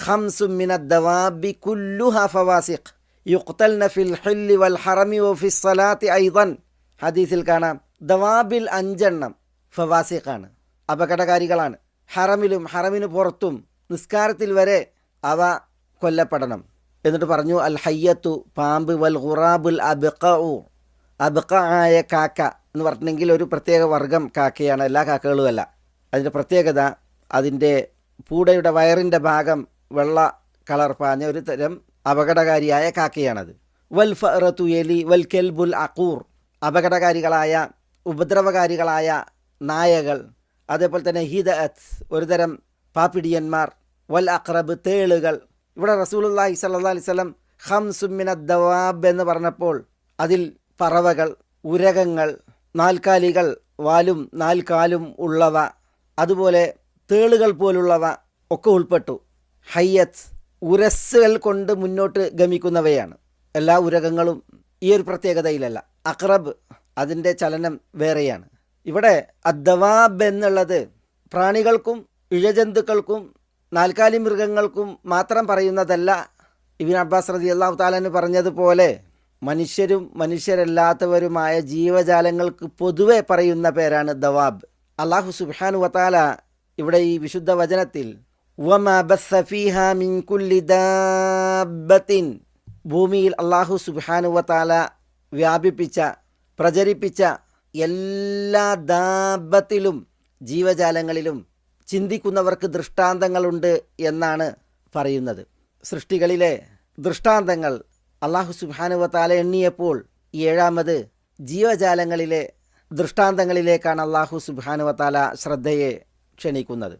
ഖംസും മിനദ്ദവാബി കുല്ലുഹാ ഫവാസിഖ് യുഖ്തൽന ഫിൽ hilly വൽ ഹറമി വഫിസ് സ്വലാത്തി ഐദൻ. ഹദീസിൽ കാണാം ദവാബിൽ 5 ഫവാസിഖാണ്, അപകടകാരികളാണ്. ഹറമിലും ഹറമിന് പുറത്തും നിസ്കാരത്തിൽ വരെ അവ കൊല്ലപ്പെടണം. എന്നിട്ട് പറഞ്ഞു അൽ ഹയ്യത്തു പാമ്പ്, വൽ ഖുറാബുൽ അബ്ഖഉ അബ്ഖ ആയ കാക്ക എന്ന് പറഞ്ഞിട്ടുണ്ടെങ്കിൽ ഒരു പ്രത്യേക വർഗം കാക്കയാണ്, എല്ലാ കാക്കകളുമല്ല. അതിൻ്റെ പ്രത്യേകത അതിൻ്റെ പൂടയുടെ വയറിൻ്റെ ഭാഗം വെള്ള കളർ പാഞ്ഞ ഒരു തരം അപകടകാരിയായ കാക്കയാണത്. വൽ ഫറത്തു എലി, വൽ കെൽബുൽ അഖൂർ അപകടകാരികളായ ഉപദ്രവകാരികളായ നായകൾ, അതേപോലെ തന്നെ ഹിദഅത്ത് ഒരു തരം പാപ്പിടിയന്മാർ, വൽ അഖ്റബ് തേളുകൾ. ഇവിടെ റസൂലുള്ളാഹി സ്വല്ലല്ലാഹി അലൈഹി വസല്ലം ഖംസും മിനദ്ദവാബ് എന്ന് പറഞ്ഞപ്പോൾ അതിൽ പറവകൾ, ഉരകങ്ങൾ, നാൽക്കാലികൾ, വാലും 4 കാലും ഉള്ളവ, അതുപോലെ തേളുകൾ പോലുള്ളവ ഒക്കെ ഉൾപ്പെട്ടു. ഹയ്യത്ത് ഉരസ്സുകൾ കൊണ്ട് മുന്നോട്ട് ഗമിക്കുന്നവയാണ്. എല്ലാ ഉരകങ്ങളും ഈ ഒരു പ്രത്യേകതയിലല്ല. അഖ്റബ് അതിൻ്റെ ചലനം വേറെയാണ്. ഇവിടെ അദ്ദവാബ് എന്നുള്ളത് പ്രാണികൾക്കും ഇഴജന്തുക്കൾക്കും 4 കാലി മൃഗങ്ങൾക്കും മാത്രം പറയുന്നതല്ല. ഇബ്നു അബ്ബാസ് റളിയല്ലാഹു തആല അൻഹു പറഞ്ഞതുപോലെ മനുഷ്യരും മനുഷ്യരല്ലാത്തവരുമായ ജീവജാലങ്ങൾക്ക് പൊതുവെ പറയുന്ന പേരാണ് ദവാബ്. അല്ലാഹു സുബ്ഹാനഹു വതആല ഇവിടെ ഈ വിശുദ്ധ വചനത്തിൽ വമാ ബസ്സ ഫീഹാ മിൻ കുല്ലി ദാബത്തിൻ, ഭൂമിയിൽ അല്ലാഹു സുബ്ഹാനഹു വതആല വ്യാപിപ്പിച്ച പ്രചരിപ്പിച്ച എല്ലാ ദാബത്തിലും ജീവജാലങ്ങളിലും ചിന്തിക്കുന്നവർക്ക് ദൃഷ്ടാന്തങ്ങളുണ്ട് എന്നാണ് പറയുന്നത്. സൃഷ്ടികളിലെ ദൃഷ്ടാന്തങ്ങൾ അല്ലാഹു സുബ്ഹാനഹു വതആല എണ്ണിയപ്പോൾ 7ാമത് ജീവജാലങ്ങളിലെ ദൃഷ്ടാന്തങ്ങളിലേക്കാണ് അല്ലാഹു സുബ്ഹാനഹു വതആല ശ്രദ്ധയെ ക്ഷണിക്കുന്നത്.